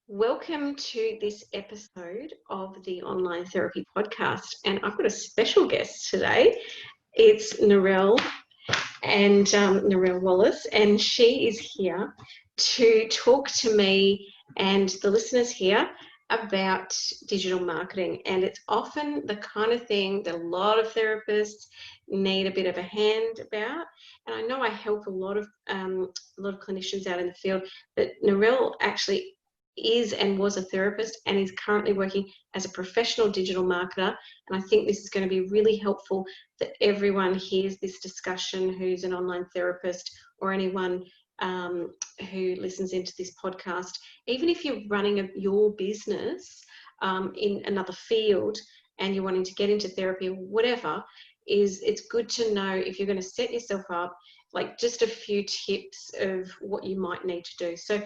Welcome to this episode of the Online Therapy Podcast. And I've got a special guest today. It's Narelle and Narelle Wallace, and she is here to talk to me and the listeners here about digital marketing. And it's often the kind of thing that a lot of therapists need a bit of a hand about. And I know I help a lot of clinicians out in the field, but Narelle actually is and was a therapist and is currently working as a professional digital marketer. And I think this is going to be really helpful that everyone hears this discussion who's an online therapist or anyone who listens into this podcast. Even if you're running your business in another field and you're wanting to get into therapy or whatever, it's good to know if you're going to set yourself up, like just a few tips of what you might need to do. So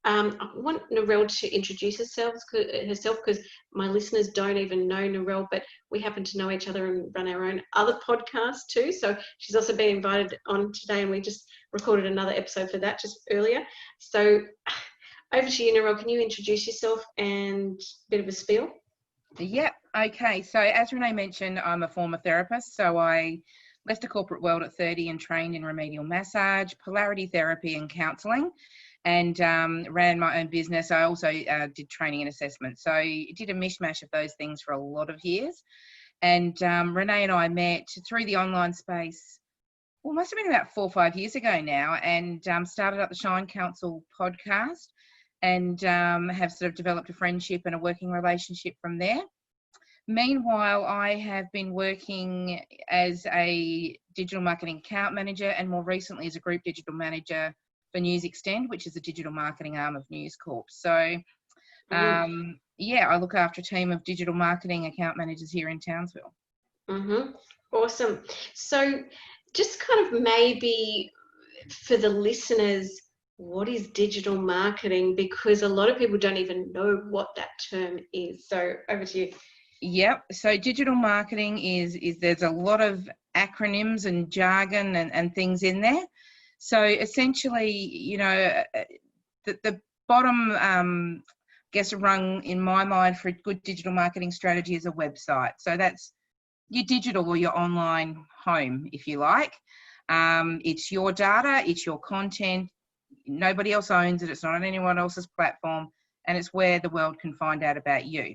I want Narelle to introduce herself because my listeners don't even know Narelle, but we happen to know each other and run our own other podcast too. So she's also been invited on today, and we just recorded another episode for that just earlier. So over to you, Narelle. Can you introduce yourself and a bit of a spiel? Yep. Okay. So as Renee mentioned, I'm a former therapist. So I left the corporate world at 30 and trained in remedial massage, polarity therapy and counselling, and ran my own business. I also did training and assessment. So I did a mishmash of those things for a lot of years. And Renee and I met through the online space, well, must have been about 4 or 5 years ago now, and started up the Shine Council podcast, and have sort of developed a friendship and a working relationship from there. Meanwhile, I have been working as a digital marketing account manager and more recently as a group digital manager for News Extend, which is a digital marketing arm of News Corp. So, I look after a team of digital marketing account managers here in Townsville. Awesome. So just kind of maybe for the listeners, what is digital marketing? Because a lot of people don't even know what that term is. So over to you. Yep. So digital marketing is there's a lot of acronyms and jargon and things in there. So essentially, the bottom, rung in my mind for a good digital marketing strategy is a website. So that's your digital or your online home, if you like. It's your data, it's your content. Nobody else owns it. It's not on anyone else's platform, and it's where the world can find out about you.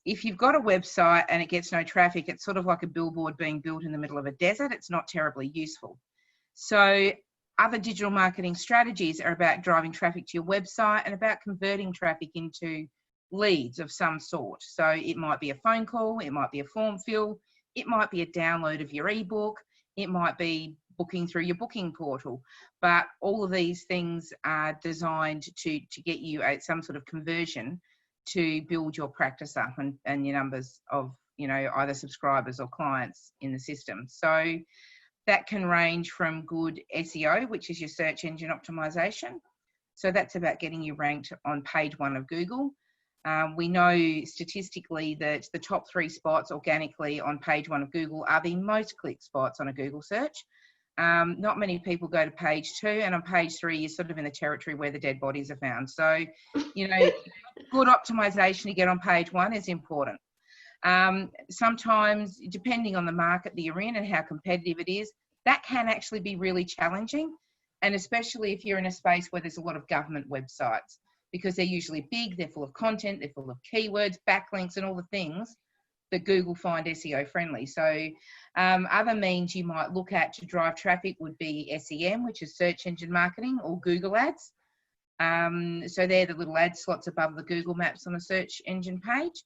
If you've got a website and it gets no traffic, it's sort of like a billboard being built in the middle of a desert. It's not terribly useful. So other digital marketing strategies are about driving traffic to your website and about converting traffic into leads of some sort. So it might be a phone call, it might be a form fill, it might be a download of your ebook, it might be booking through your booking portal. But all of these things are designed to get you some sort of conversion to build your practice up and your numbers of, either subscribers or clients in the system. So that can range from good SEO, which is your search engine optimization. So that's about getting you ranked on page 1 of Google. We know statistically that the top 3 spots organically on page 1 of Google are the most clicked spots on a Google search. Not many people go to page 2, and on page 3, you're sort of in the territory where the dead bodies are found. So, good optimization to get on page 1 is important. Sometimes, depending on the market that you're in and how competitive it is, that can actually be really challenging. And especially if you're in a space where there's a lot of government websites, because they're usually big, they're full of content, they're full of keywords, backlinks, and all the things that Google find SEO friendly. So other means you might look at to drive traffic would be SEM, which is search engine marketing, or Google ads. So they're the little ad slots above the Google Maps on a search engine page.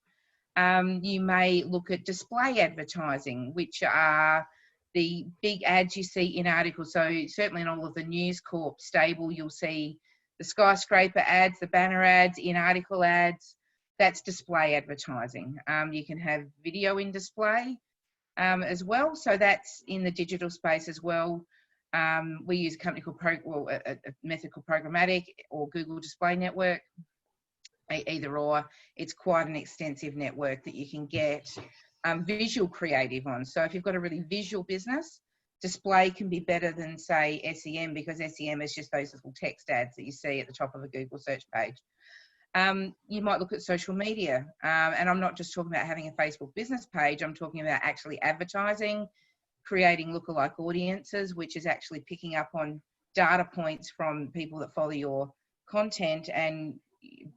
You may look at display advertising, which are the big ads you see in articles. So certainly in all of the News Corp stable, you'll see the skyscraper ads, the banner ads, in article ads. That's display advertising. You can have video in display as well. So that's in the digital space as well. We use a company called a method called Programmatic or Google Display Network. Either or, it's quite an extensive network that you can get visual creative on. So if you've got a really visual business, display can be better than, say, SEM, because SEM is just those little text ads that you see at the top of a Google search page. You might look at social media, and I'm not just talking about having a Facebook business page. I'm talking about actually advertising, creating lookalike audiences, which is actually picking up on data points from people that follow your content and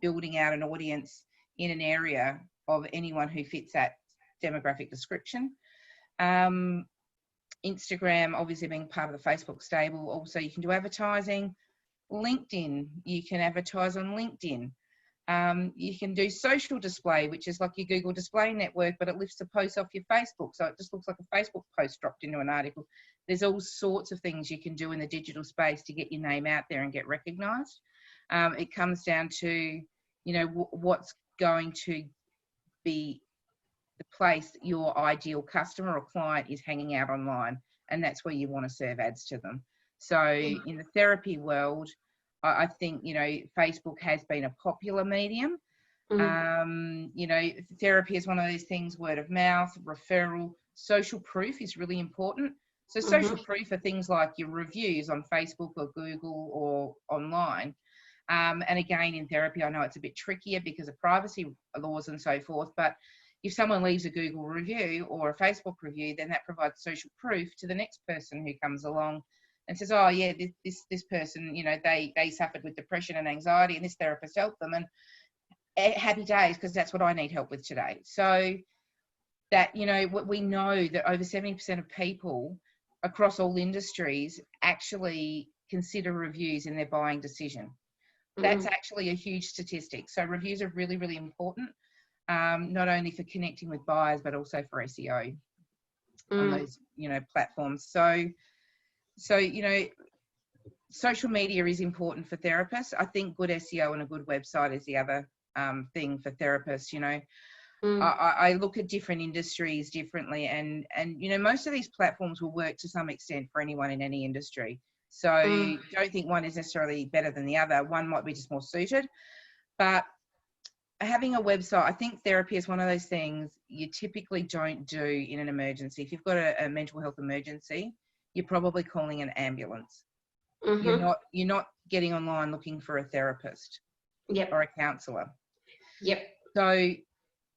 building out an audience in an area of anyone who fits that demographic description. Instagram, obviously being part of the Facebook stable. Also, you can do advertising. LinkedIn, you can advertise on LinkedIn. You can do social display, which is like your Google display network, but it lifts the post off your Facebook. So it just looks like a Facebook post dropped into an article. There's all sorts of things you can do in the digital space to get your name out there and get recognised. It comes down to, what's going to be the place that your ideal customer or client is hanging out online. And that's where you want to serve ads to them. So in the therapy world, I think, Facebook has been a popular medium. Therapy is one of those things, word of mouth, referral, social proof is really important. So social proof are things like your reviews on Facebook or Google or online. And again, in therapy, I know it's a bit trickier because of privacy laws and so forth, but if someone leaves a Google review or a Facebook review, then that provides social proof to the next person who comes along and says, oh yeah, this person, they suffered with depression and anxiety and this therapist helped them, and happy days, because that's what I need help with today. So that, we know that over 70% of people across all industries actually consider reviews in their buying decision. That's actually a huge statistic. So reviews are really, really important, not only for connecting with buyers, but also for SEO on those, platforms. So, social media is important for therapists. I think good SEO and a good website is the other thing for therapists. I look at different industries differently, and most of these platforms will work to some extent for anyone in any industry. So don't think one is necessarily better than the other. One might be just more suited, but having a website, I think therapy is one of those things you typically don't do in an emergency. If you've got a mental health emergency, you're probably calling an ambulance. You're not getting online looking for a therapist or a counsellor. So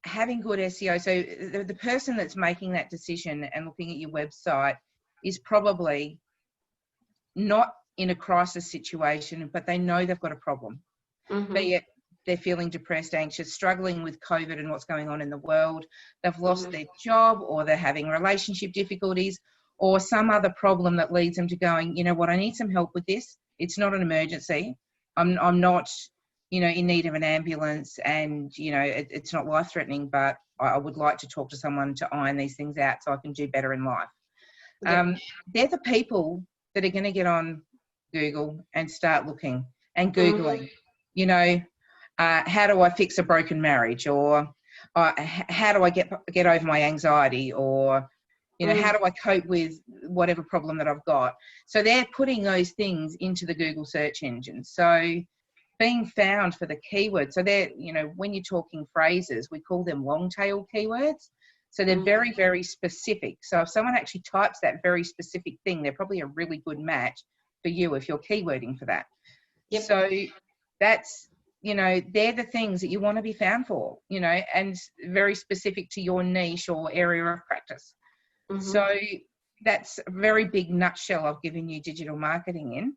having good SEO, so the person that's making that decision and looking at your website is probably not in a crisis situation, but they know they've got a problem. But yet they're feeling depressed, anxious, struggling with COVID and what's going on in the world. They've lost their job, or they're having relationship difficulties, or some other problem that leads them to going, you know what, I need some help with this. It's not an emergency. I'm not, in need of an ambulance, and, it's not life-threatening, but I would like to talk to someone to iron these things out so I can do better in life. They're the people that are going to get on Google and start looking and Googling, how do I fix a broken marriage, or how do I get over my anxiety, or, how do I cope with whatever problem that I've got? So they're putting those things into the Google search engine. So being found for the keywords. So they're, when you're talking phrases, we call them long tail keywords. So they're very, very specific. So if someone actually types that very specific thing, they're probably a really good match for you if you're keywording for that. So that's, they're the things that you want to be found for, and very specific to your niche or area of practice. So that's a very big nutshell I've given you digital marketing in.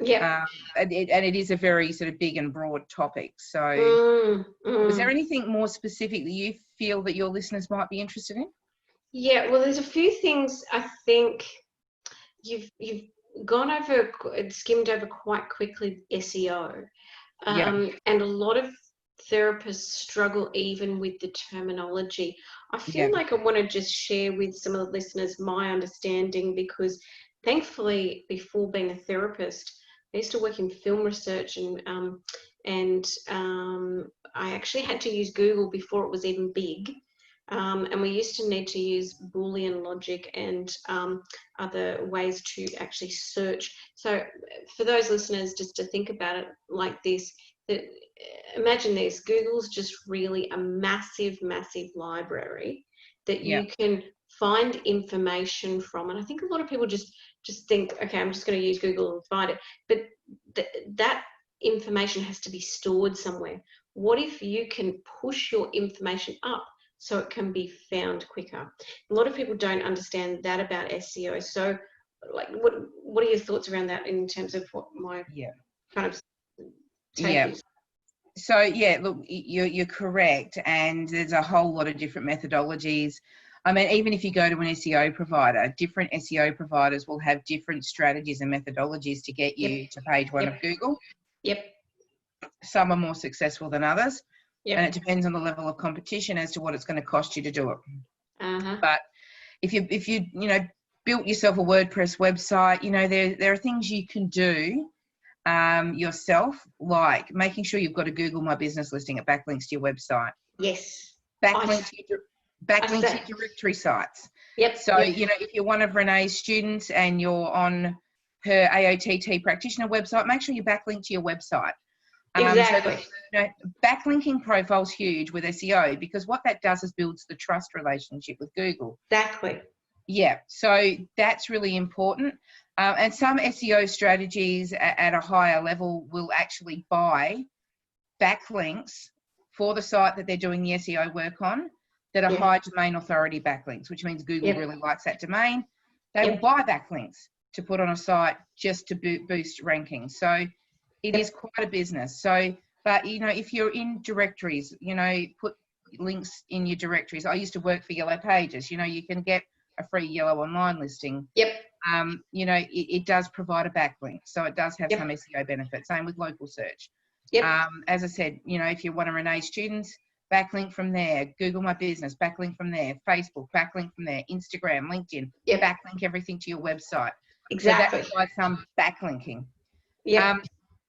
And it is a very sort of big and broad topic. So was there anything more specific that you feel that your listeners might be interested in? Yeah, well, there's a few things I think you've skimmed over quite quickly, SEO. And a lot of therapists struggle even with the terminology. I feel like I want to just share with some of the listeners my understanding, because thankfully, before being a therapist, I used to work in film research, and I actually had to use Google before it was even big. And we used to need to use Boolean logic and other ways to actually search. So for those listeners, just to think about it like this, imagine this, Google's just really a massive, massive library that you can find information from, and I think a lot of people just think, okay, I'm just going to use Google and find it, but that information has to be stored somewhere. What if you can push your information up so it can be found quicker? A lot of people don't understand that about SEO. So, like, what are your thoughts around that in terms of what my kind of take is? So yeah, look, you're correct, and there's a whole lot of different methodologies. I mean, even if you go to an SEO provider, different SEO providers will have different strategies and methodologies to get you to page one of Google. Yep. Some are more successful than others, and it depends on the level of competition as to what it's going to cost you to do it. But if you built yourself a WordPress website, there are things you can do yourself, like making sure you've got a Google My Business listing at backlinks to your website. Yes. Backlinks to your directory sites. Yep. So, if you're one of Renee's students and you're on her AOTT practitioner website, make sure you backlink to your website. Exactly. So backlinking profile's huge with SEO, because what that does is builds the trust relationship with Google. Exactly. Yeah, so that's really important. And some SEO strategies at a higher level will actually buy backlinks for the site that they're doing the SEO work on that are high domain authority backlinks, which means Google really likes that domain. They will buy backlinks to put on a site just to boost rankings. So it is quite a business. So, but if you're in directories, put links in your directories. I used to work for Yellow Pages. You can get a free Yellow online listing. Yep. It does provide a backlink, so it does have some SEO benefits. Same with local search. Yep. As I said, if you're one of Renee's students, backlink from there. Google My Business, backlink from there. Facebook, backlink from there. Instagram, LinkedIn, backlink everything to your website. Exactly. So that provides some backlinking. Yeah.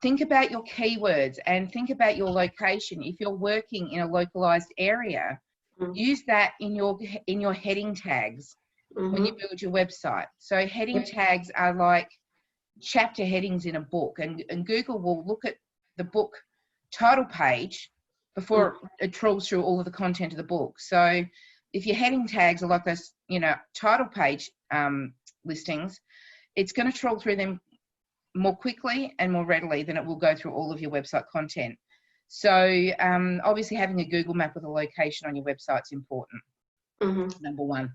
Think about your keywords and think about your location. If you're working in a localized area, use that in your heading tags when you build your website. So heading tags are like chapter headings in a book, and Google will look at the book title page before it trawls through all of the content of the book. So if your heading tags are like those, title page listings, it's going to trawl through them more quickly and more readily than it will go through all of your website content. So obviously having a Google map with a location on your website is important. Number one.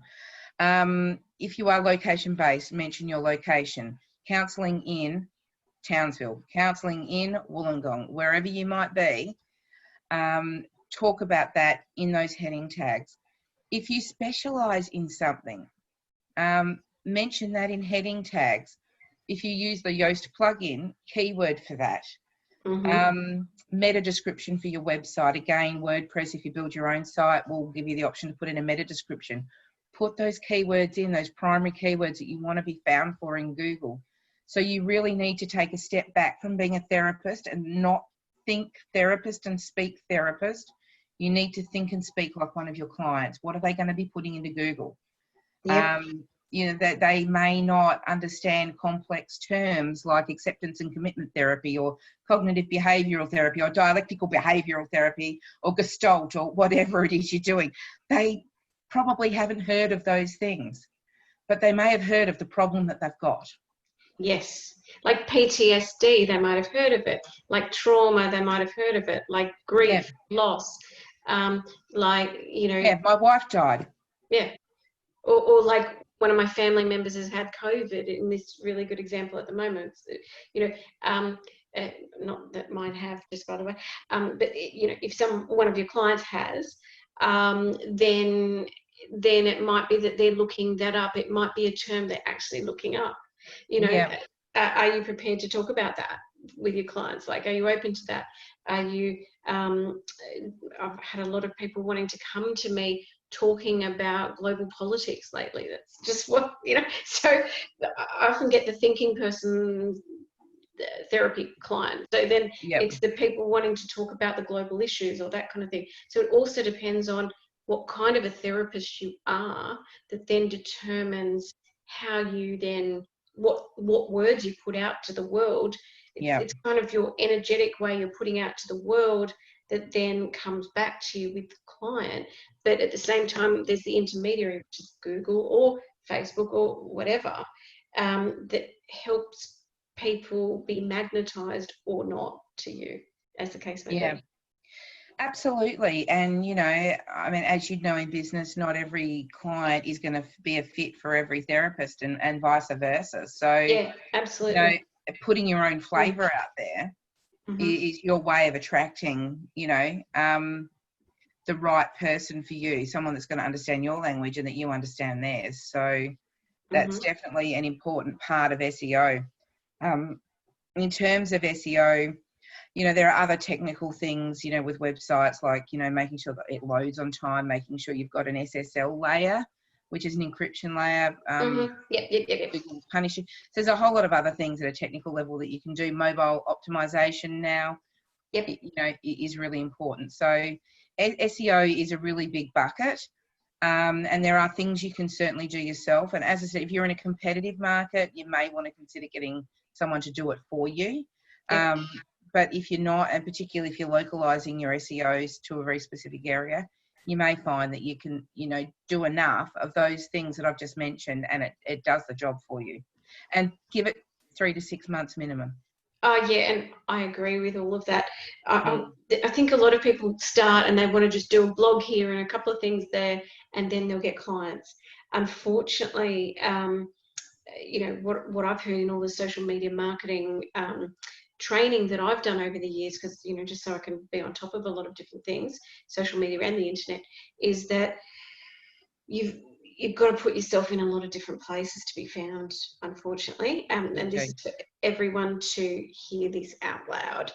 If you are location based, mention your location. Counselling in Townsville, counselling in Wollongong, wherever you might be, talk about that in those heading tags. If you specialise in something, mention that in heading tags. If you use the Yoast plugin, keyword for that. Meta description for your website. Again, WordPress, if you build your own site, will give you the option to put in a meta description. Put those keywords in, those primary keywords that you want to be found for in Google. So you really need to take a step back from being a therapist and not think therapist and speak therapist. You need to think and speak like one of your clients. What are they going to be putting into Google? That they may not understand complex terms like acceptance and commitment therapy or cognitive behavioural therapy or dialectical behavioural therapy or Gestalt or whatever it is you're doing. They probably haven't heard of those things, but they may have heard of the problem that they've got. Yes. Like PTSD, they might have heard of it. Like trauma, they might have heard of it. Like grief, loss. Yeah, my wife died. Yeah. Or like one of my family members has had COVID, in this really good example at the moment. Not that mine have, just by the way. But if one of your clients has, then it might be that they're looking that up. It might be a term they're actually looking up. Are you prepared to talk about that with your clients? Like, are you open to that? Are you? I've had a lot of people wanting to come to me talking about global politics lately. That's just what So I often get the thinking person therapy client. So then it's the people wanting to talk about the global issues or that kind of thing. So it also depends on what kind of a therapist you are, that then determines how you then what words you put out to the world. It's kind of your energetic way you're putting out to the world that then comes back to you with the client. but at the same time, there's the intermediary, which is Google or Facebook or whatever, that helps people be magnetized or not to you, as the case may Yeah. be. Absolutely. And, you know, I mean, as you know, in business, not every client is going to be a fit for every therapist, and vice versa. So, Yeah, you know, absolutely. putting your own flavour out there is your way of attracting, you know, the right person for you, someone that's going to understand your language and that you understand theirs. So that's definitely an important part of SEO. In terms of SEO, you know, there are other technical things, you know, with websites, like, you know, making sure that it loads on time, making sure you've got an SSL layer, which is an encryption layer. Yep. Google will punish you. So there's a whole lot of other things at a technical level that you can do. Mobile optimization now, you know, is really important. So SEO is a really big bucket. And there are things you can certainly do yourself. And as I said, if you're in a competitive market, you may want to consider getting someone to do it for you. But if you're not, and particularly if you're localizing your SEOs to a very specific area, you may find that you can, you know, do enough of those things that I've just mentioned, and it does the job for you. And give it 3 to 6 months minimum. Oh, yeah, and I agree with all of that. I think a lot of people start and they want to just do a blog here and a couple of things there, and then they'll get clients. Unfortunately, you know, what I've heard in all the social media marketing training that I've done over the years, because, you know, just so I can be on top of a lot of different things, social media and the internet, is that you've got to put yourself in a lot of different places to be found, unfortunately. And this is for everyone to hear this out loud.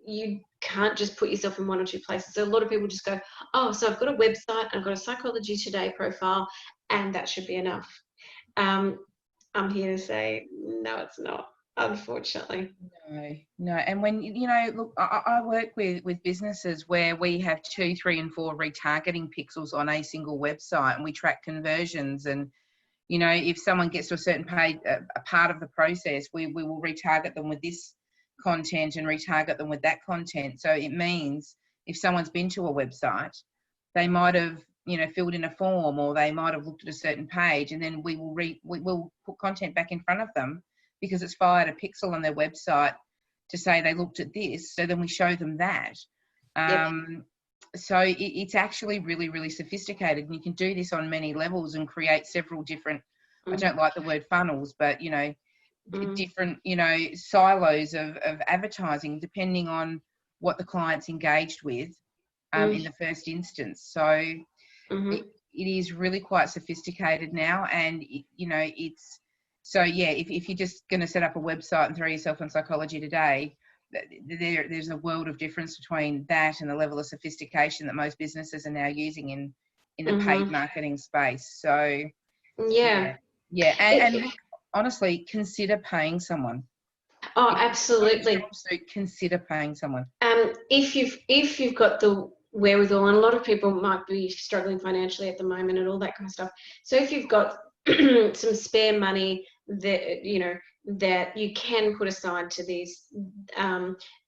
You can't just put yourself in one or two places. So a lot of people just go, oh, so I've got a website, I've got a Psychology Today profile, and that should be enough. I'm here to say, no, it's not, unfortunately. No. And when, you know, look, I work with businesses where we have 2, 3, and 4 retargeting pixels on a single website, and we track conversions. And, you know, if someone gets to a certain page, a part of the process, we will retarget them with this content and retarget them with that content. So it means if someone's been to a website, they might have, you know, filled in a form, or they might have looked at a certain page, and then we will put content back in front of them because it's fired a pixel on their website to say they looked at this. So then we show them that. So it's actually really, really sophisticated, and you can do this on many levels and create several different, I don't like the word funnels, but, you know, different, you know, silos of advertising, depending on what the client's engaged with in the first instance. So it is really quite sophisticated now. And, you know, it's, so yeah, if you're just going to set up a website and throw yourself on Psychology Today, there's a world of difference between that and the level of sophistication that most businesses are now using in the paid marketing space. So yeah. And look, honestly, consider paying someone. Oh, absolutely. So consider paying someone. If you've got the wherewithal, and a lot of people might be struggling financially at the moment and all that kind of stuff. So if you've got some spare money that, you know, that you can put aside to this,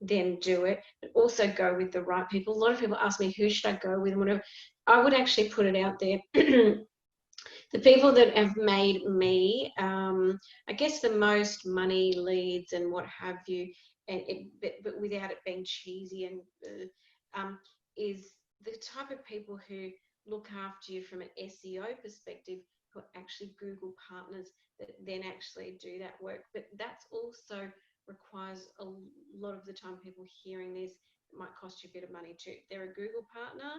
then do it. But also go with the right people. A lot of people ask me, who should I go with? And whatever. I would actually put it out there. The people that have made me, I guess, the most money, leads and what have you, but without it being cheesy, and is the type of people who look after you from an SEO perspective, who are actually Google partners that then actually do that work. But that's also requires a lot of the time people hearing this, it might cost you a bit of money too. They're a Google partner,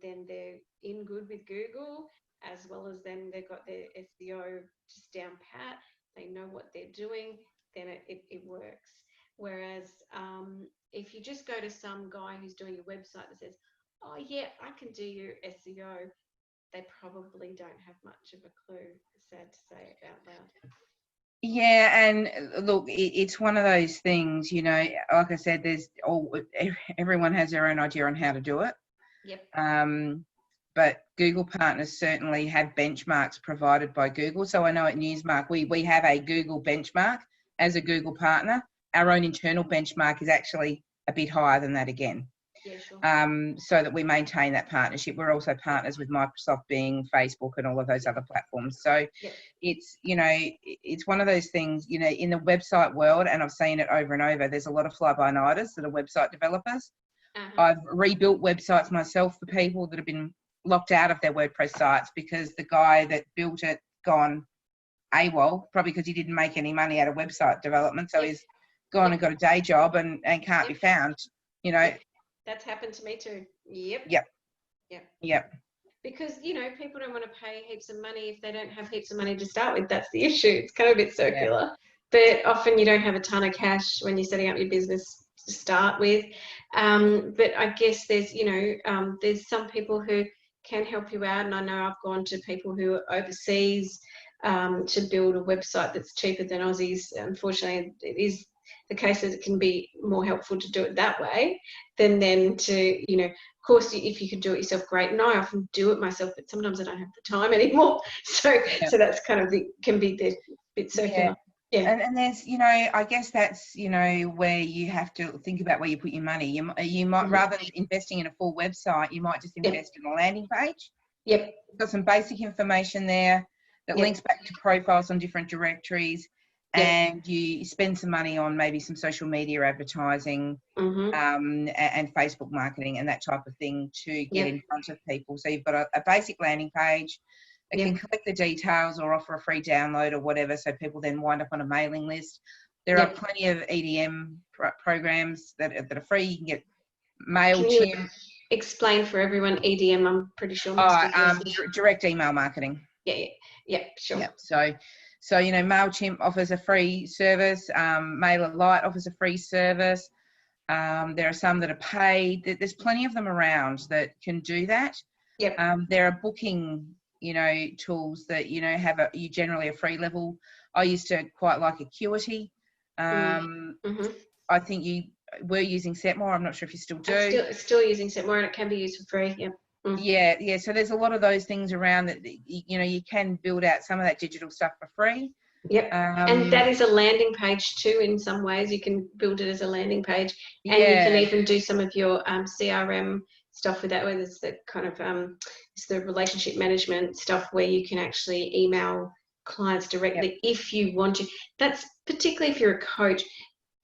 then they're in good with Google, as well as then they've got their SEO just down pat, they know what they're doing, then it works. Whereas if you just go to some guy who's doing your website that says, oh yeah, I can do your SEO, they probably don't have much of a clue, sad to say it out loud. Yeah, and look, it's one of those things, you know, like I said, everyone has their own idea on how to do it. But Google partners certainly have benchmarks provided by Google. So I know at Newsmark, we have a Google benchmark as a Google partner. Our own internal benchmark is actually a bit higher than that again. Yeah, sure. So that we maintain that partnership. We're also partners with Microsoft, Bing, Facebook, and all of those other platforms. So Yep. it's, you know, it's one of those things, you know, in the website world, and I've seen it over and over, there's a lot of fly-by-nighters that are website developers. I've rebuilt websites myself for people that have been locked out of their WordPress sites because the guy that built it gone AWOL, probably because he didn't make any money out of website development. So he's gone and got a day job and can't be found, you know. That's happened to me too. Yep. Because, you know, people don't want to pay heaps of money if they don't have heaps of money to start with. That's the issue. It's kind of a bit circular. But often you don't have a ton of cash when you're setting up your business to start with. But I guess there's, you know, there's some people who can help you out. And I know I've gone to people who are overseas to build a website that's cheaper than Aussies. Unfortunately, it is the case that it can be more helpful to do it that way than then to, you know, of course, if you could do it yourself, great. And I often do it myself, but sometimes I don't have the time anymore. So that's kind of can be the bit circular. Yeah. And there's, you know, I guess that's, you know, where you have to think about where you put your money. You might, rather than investing in a full website, you might just invest in a landing page. Yep. Got some basic information there that links back to profiles on different directories. And you spend some money on maybe some social media advertising and Facebook marketing and that type of thing to get in front of people. So you've got a basic landing page that can collect the details or offer a free download or whatever, so people then wind up on a mailing list. There are plenty of EDM programs that are free. You can get MailChimp. Can you explain for everyone EDM? I'm pretty sure. Direct email marketing. Yeah, sure. So, you know, MailChimp offers a free service. MailerLite offers a free service. There are some that are paid. There's plenty of them around that can do that. There are booking, you know, tools that, you know, have you generally a free level. I used to quite like Acuity. I think you were using Setmore. I'm not sure if you still do. I'm still using Setmore, and it can be used for free. Yeah. So there's a lot of those things around that, you know, you can build out some of that digital stuff for free. And that is a landing page too. In some ways, you can build it as a landing page, and you can even do some of your CRM stuff with that. Where there's the kind of it's the relationship management stuff where you can actually email clients directly if you want to. That's particularly if you're a coach.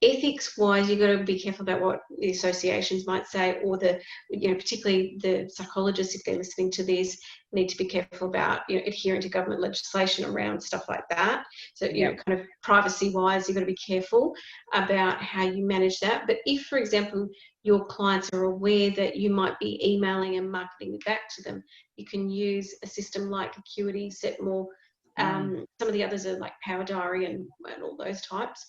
Ethics wise, you've got to be careful about what the associations might say, or the, you know, particularly the psychologists, if they're listening to this, need to be careful about, you know, adhering to government legislation around stuff like that. So, you know, kind of privacy wise, you've got to be careful about how you manage that. But if, for example, your clients are aware that you might be emailing and marketing back to them, you can use a system like Acuity, Setmore. Some of the others are like Power Diary and all those types.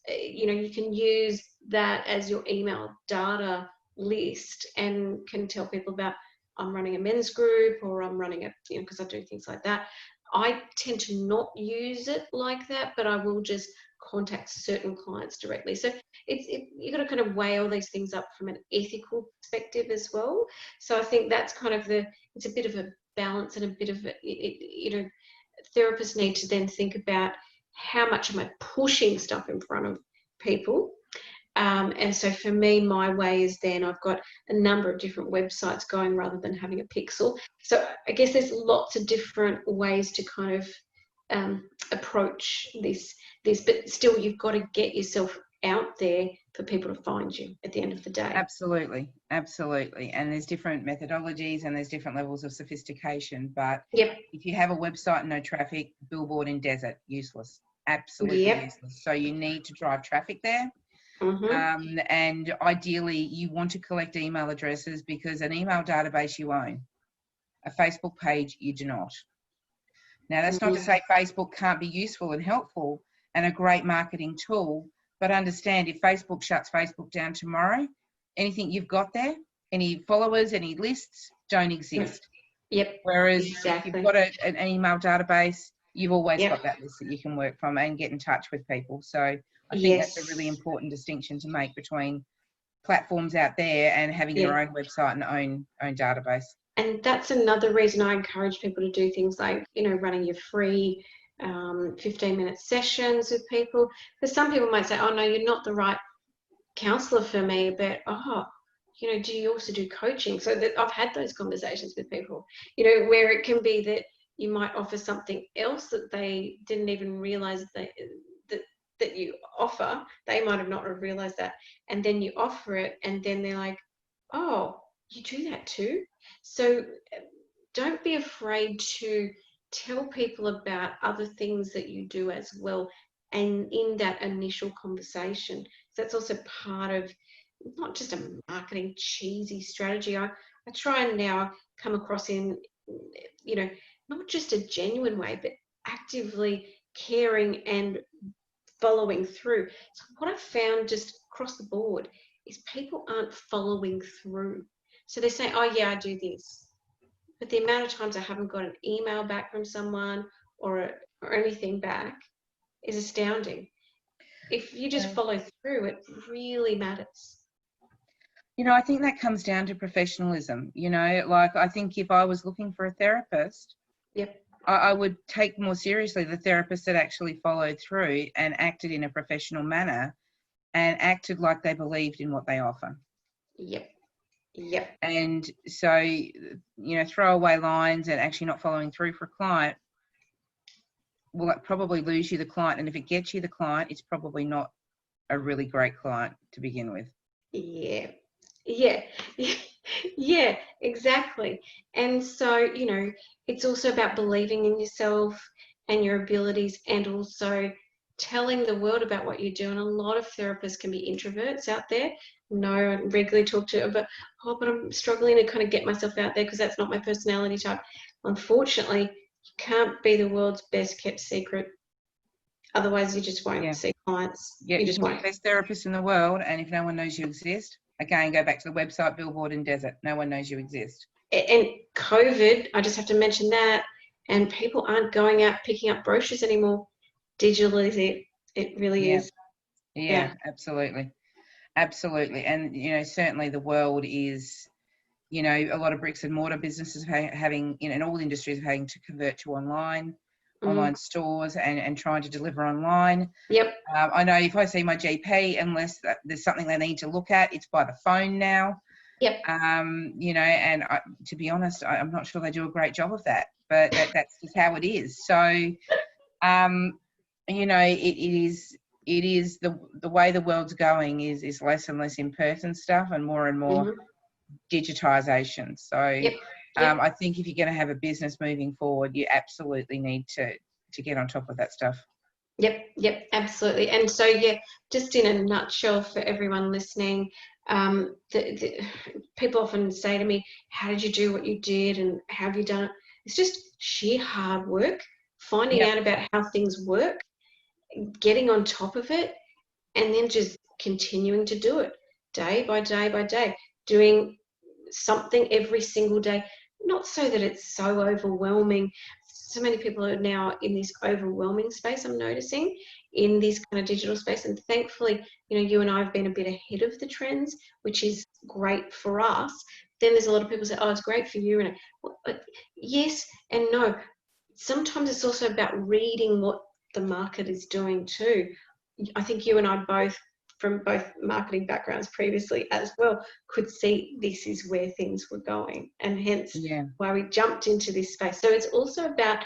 You know, you can use that as your email data list and can tell people about, I'm running a men's group, or I'm running a, you know, because I do things like that. I tend to not use it like that, but I will just contact certain clients directly. So you've got to kind of weigh all these things up from an ethical perspective as well. So I think that's kind of it's a bit of a balance and a bit of you know, therapists need to then think about, how much am I pushing stuff in front of people? And so for me, my way is then I've got a number of different websites going rather than having a pixel. So I guess there's lots of different ways to kind of approach this, but still you've got to get yourself out there for people to find you at the end of the day. Absolutely. And there's different methodologies and there's different levels of sophistication. But if you have a website and no traffic, billboard in desert, useless. Absolutely useless. So you need to drive traffic there. And ideally, you want to collect email addresses, because an email database you own. A Facebook page you do not. Now, that's not to say Facebook can't be useful and helpful and a great marketing tool, but understand, if Facebook shuts Facebook down tomorrow, anything you've got there, any followers, any lists, don't exist. Whereas if you've got an email database, you've always got that list that you can work from and get in touch with people. So I think that's a really important distinction to make between platforms out there and having your own website and own database. And that's another reason I encourage people to do things like, you know, running your free 15-minute sessions with people. Because some people might say, oh no, you're not the right counsellor for me, but do you also do coaching? So that I've had those conversations with people, where it can be that you might offer something else that they didn't even realize that you offer. They might have not have realized that. And then you offer it, and then they're like, oh, you do that too? So don't be afraid to tell people about other things that you do as well. And in that initial conversation, that's also part of not just a marketing cheesy strategy. I try and now come across in, not just a genuine way, but actively caring and following through. So what I've found just across the board is people aren't following through. So they say, oh yeah, I do this. But the amount of times I haven't got an email back from someone or anything back is astounding. If you just follow through, it really matters. I think that comes down to professionalism. Like I think if I was looking for a therapist, Yep. I would take more seriously the therapist that actually followed through and acted in a professional manner and acted like they believed in what they offer. Yep. And so, throwaway lines and actually not following through for a client, will that probably lose you the client? And if it gets you the client, it's probably not a really great client to begin with. Yeah, exactly. And so, it's also about believing in yourself and your abilities, and also telling the world about what you do. And a lot of therapists can be introverts out there. No, I regularly talk to, but I'm struggling to kind of get myself out there because that's not my personality type. Unfortunately, you can't be the world's best kept secret. Otherwise, you just won't see clients. Yeah, you just can be won't. the best therapist in the world, and if no one knows you exist, again, go back to the website, billboard in desert. No one knows you exist. And COVID, I just have to mention that, and people aren't going out picking up brochures anymore. Digital is it. It really is. Yeah, absolutely. Absolutely. And, certainly the world is, a lot of bricks and mortar businesses having, in all industries, having to convert to online stores and trying to deliver online. Yep. I know if I see my GP, unless there's something they need to look at, it's by the phone now. Yep. And to be honest, I'm not sure they do a great job of that, but that's just how it is. So, it is the way the world's going is less and less in-person stuff and more digitization. So I think if you're going to have a business moving forward, you absolutely need to get on top of that stuff. Yep, absolutely. And so, just in a nutshell for everyone listening, people often say to me, how did you do what you did and how have you done it? It's just sheer hard work, finding out about how things work, getting on top of it, and then just continuing to do it day by day by day, doing something every single day, not so that it's so overwhelming. So many people are now in this overwhelming space, I'm noticing, in this kind of digital space. And thankfully, you and I have been a bit ahead of the trends, which is great for us. Then there's a lot of people say, oh, it's great for you. And yes and no. Sometimes it's also about reading what the market is doing too. I think you and I both, from both marketing backgrounds previously as well, could see this is where things were going, and hence why we jumped into this space. So it's also about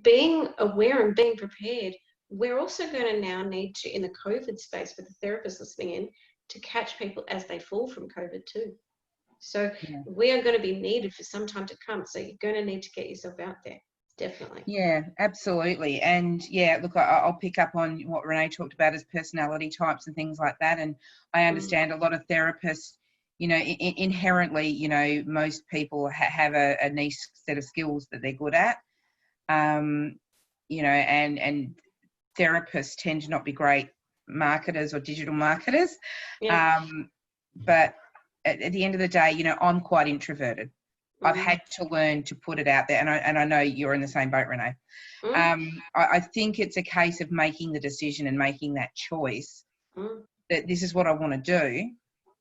being aware and being prepared. We're also going to now need to, in the COVID space, for the therapists listening in, to catch people as they fall from COVID too. So we are going to be needed for some time to come. So you're going to need to get yourself out there. Definitely. Yeah, absolutely. And look, I'll pick up on what Renee talked about as personality types and things like that. And I understand a lot of therapists, inherently, most people have a niche set of skills that they're good at. And therapists tend to not be great marketers or digital marketers. But at the end of the day, I'm quite introverted. I've had to learn to put it out there, and I know you're in the same boat, Renee. I think it's a case of making the decision and making that choice that this is what I want to do,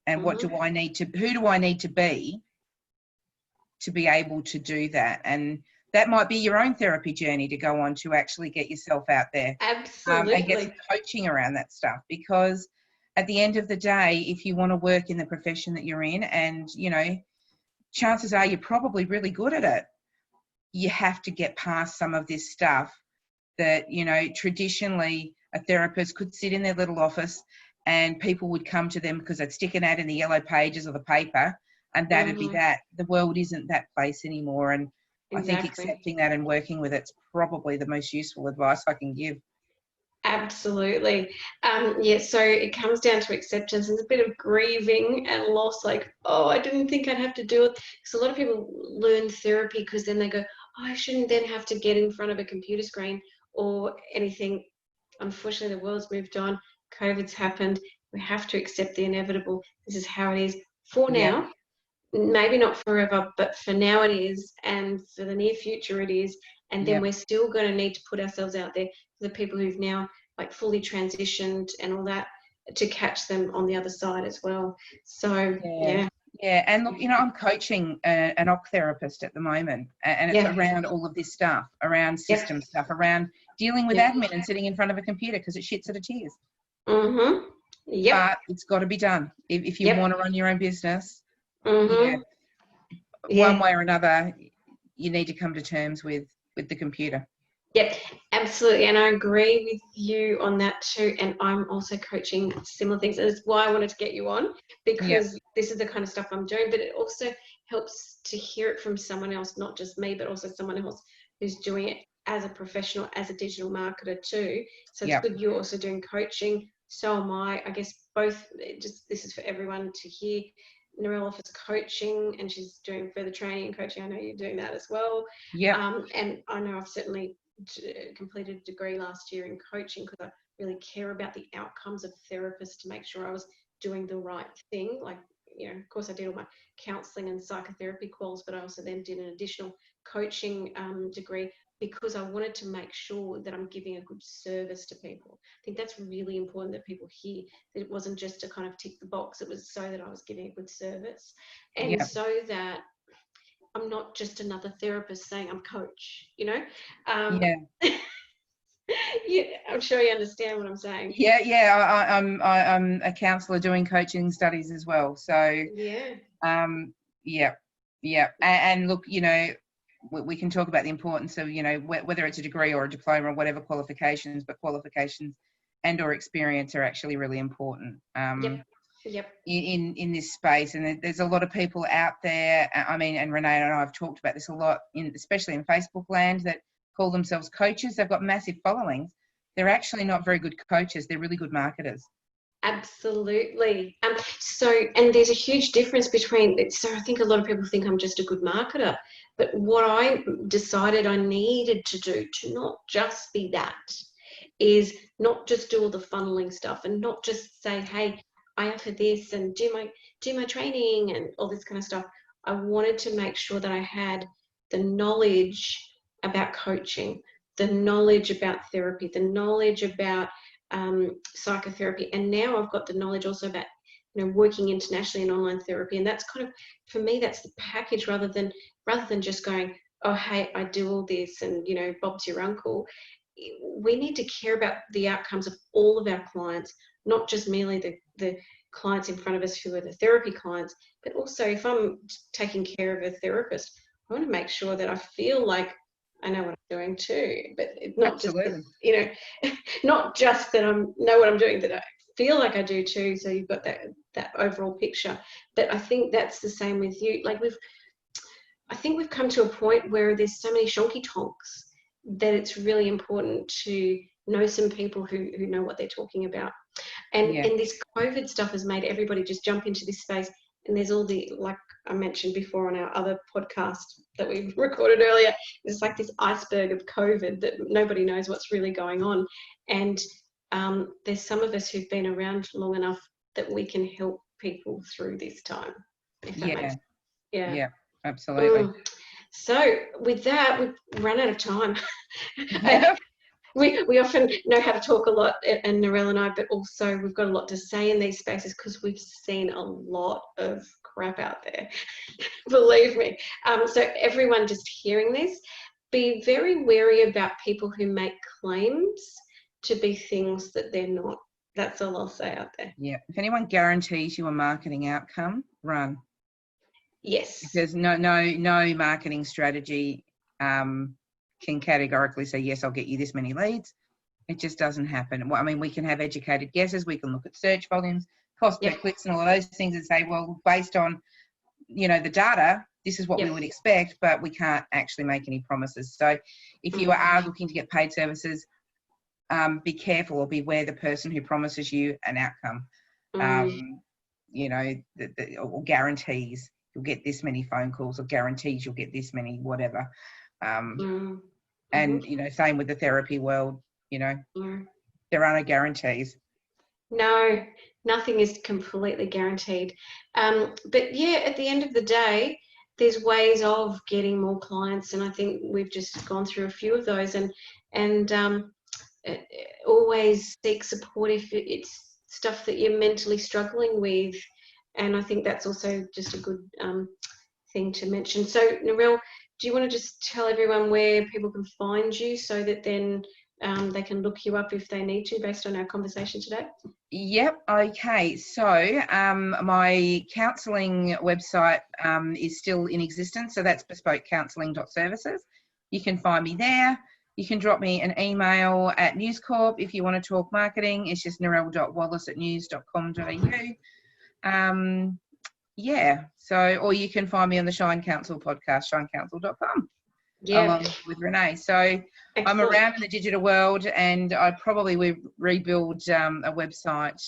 and what do I need to, who do I need to be able to do that? And that might be your own therapy journey to go on to actually get yourself out there. Absolutely. And get some coaching around that stuff, because at the end of the day, if you want to work in the profession that you're in, and, you know, chances are you're probably really good at it, you have to get past some of this stuff that, you know, traditionally a therapist could sit in their little office and people would come to them because they'd stick an ad in the yellow pages of the paper, and that'd be that. The world isn't that place anymore. And I think accepting that and working with it's probably the most useful advice I can give. Absolutely. Yeah, so it comes down to acceptance and a bit of grieving and loss, like, oh, I didn't think I'd have to do it. Because a lot of people learn therapy because then they go, oh, I shouldn't then have to get in front of a computer screen or anything. Unfortunately, the world's moved on. COVID's happened. We have to accept the inevitable. This is how it is for now. Maybe not forever, but for now it is, and for the near future it is. And then we're still going to need to put ourselves out there for the people who've now like fully transitioned and all that, to catch them on the other side as well. So yeah. And look, you know, I'm coaching an OC therapist at the moment, and it's around all of this stuff, around system stuff, around dealing with admin and sitting in front of a computer because it shits at a tears. But it's got to be done if you want to run your own business. One way or another, you need to come to terms with the computer. Yep, absolutely. And I agree with you on that too. And I'm also coaching similar things. That's why I wanted to get you on, because this is the kind of stuff I'm doing. But it also helps to hear it from someone else, not just me, but also someone else who's doing it as a professional, as a digital marketer too. So it's good you're also doing coaching. So am I. I guess both, this is for everyone to hear. Narelle offers coaching and she's doing further training and coaching. I know you're doing that as well. And I know I've certainly completed a degree last year in coaching because I really care about the outcomes of therapists to make sure I was doing the right thing. Like, you know, of course I did all my counselling and psychotherapy quals, but I also then did an additional coaching degree because I wanted to make sure that I'm giving a good service to people. I think that's really important that people hear that it wasn't just to kind of tick the box. It was so that I was giving a good service, and so that I'm not just another therapist saying I'm coach, you know? I'm sure you understand what I'm saying. I'm a counsellor doing coaching studies as well. So, and look, you know, we can talk about the importance of, you know, whether it's a degree or a diploma or whatever qualifications, but qualifications and or experience are actually really important. In this space. And there's a lot of people out there, I mean, and Renee and I have talked about this a lot, especially in Facebook land, that call themselves coaches. They've got massive followings. They're actually not very good coaches. They're really good marketers. Absolutely. And there's a huge difference between, so I think a lot of people think I'm just a good marketer, but what I decided I needed to do to not just be that is not just do all the funneling stuff and not just say, hey, I offer this and do my training and all this kind of stuff. I wanted to make sure that I had the knowledge about coaching, the knowledge about therapy, the knowledge about psychotherapy, and now I've got the knowledge also about, you know, working internationally in online therapy. And that's kind of, for me, that's the package rather than just going, oh, hey, I do all this and, you know, Bob's your uncle. We need to care about the outcomes of all of our clients, not just merely the clients in front of us who are the therapy clients, but also if I'm taking care of a therapist, I want to make sure that I feel like I know what I'm doing too, but it's not just, you know, not just that I know what I'm doing, that I feel like I do too. So you've got that overall picture. But I think that's the same with you. Like I think we've come to a point where there's so many shonky tonks that it's really important to know some people who know what they're talking about. And this COVID stuff has made everybody just jump into this space. And there's all the, like I mentioned before on our other podcast that we recorded earlier, it's like this iceberg of COVID that nobody knows what's really going on. And there's some of us who've been around long enough that we can help people through this time. If that makes sense. Absolutely. So with that, we've run out of time. We often know how to talk a lot, and Narelle and I, but also we've got a lot to say in these spaces because we've seen a lot of crap out there, believe me. So everyone just hearing this, be very wary about people who make claims to be things that they're not. That's all I'll say out there. Yeah. If anyone guarantees you a marketing outcome, run. Yes. Because no marketing strategy can categorically say, yes, I'll get you this many leads. It just doesn't happen. Well, I mean, we can have educated guesses. We can look at search volumes, cost per clicks, and all of those things, and say, well, based on, you know, the data, this is what we would expect, but we can't actually make any promises. So if you are looking to get paid services, be careful or beware the person who promises you an outcome, you know, or guarantees you'll get this many phone calls, or guarantees you'll get this many whatever. And, you know, same with the therapy world, you know, there are no guarantees. No, nothing is completely guaranteed. But yeah, at the end of the day, there's ways of getting more clients, and I think we've just gone through a few of those, and always seek support if it's stuff that you're mentally struggling with. And I think that's also just a good thing to mention. So, Narelle, do you want to just tell everyone where people can find you so that then they can look you up if they need to based on our conversation today? Yep. Okay. So my counselling website is still in existence. So that's bespokecounselling.services. You can find me there. You can drop me an email at News Corp if you want to talk marketing. It's just narelle.wallace@news.com.au. Yeah. So, or you can find me on the Shine Council podcast, shinecouncil.com. Along with Renee. So excellent. I'm around in the digital world, and I probably will rebuild a website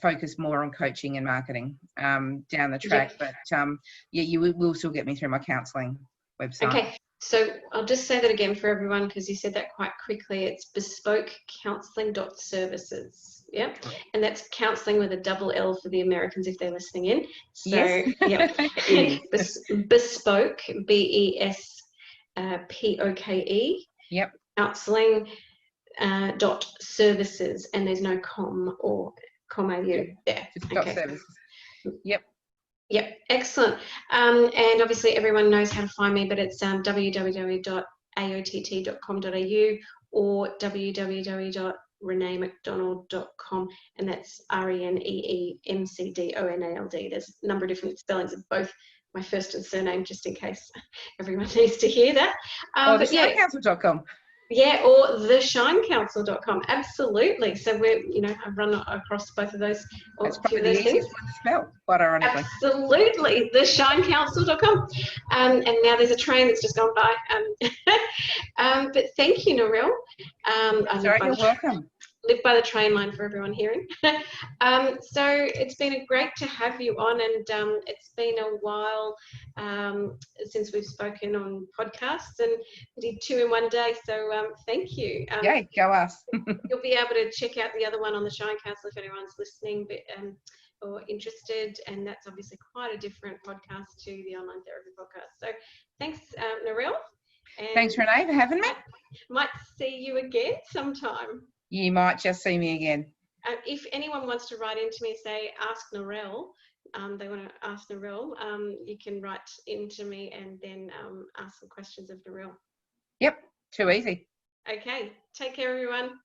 focus more on coaching and marketing down the track. But yeah, you will still get me through my counselling website. Okay, so I'll just say that again for everyone because you said that quite quickly. It's bespokecounselling.services. Yeah, and that's counselling with a double L for the Americans if they're listening in. So yes. Bespoke, BESPOKE. Yep. Counselling .services, and there's no com or com.au there. Okay. .services. Yep. Yep, excellent. And obviously everyone knows how to find me, but it's www.aott.com.au or www.reneemcdonald.com, and that's RENEEMCDONALD. There's a number of different spellings of both my first and surname, just in case everyone needs to hear that. Or the shinecouncil.com. Yeah, or theshinecouncil.com. Absolutely. So we're, you know, I've run across both of those. That's probably the easiest one to spell, quite ironically. Absolutely, theshinecouncil.com. And now there's a train that's just gone by. But thank you, Narelle. You're welcome. Live by the train line for everyone hearing. So it's been great to have you on, and it's been a while since we've spoken on podcasts, and we did 2 in one day, so thank you. Yay, go us. You'll be able to check out the other one on the Shine Council if anyone's listening or interested, and that's obviously quite a different podcast to the Online Therapy Podcast. So thanks, Narelle. Thanks, Renee, for having me. Might see you again sometime. You might just see me again. If anyone wants to write into me, say, ask Narelle, they want to ask Narelle, you can write into me and then ask some questions of Narelle. Yep, too easy. Okay, take care, everyone.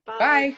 Bye. Bye.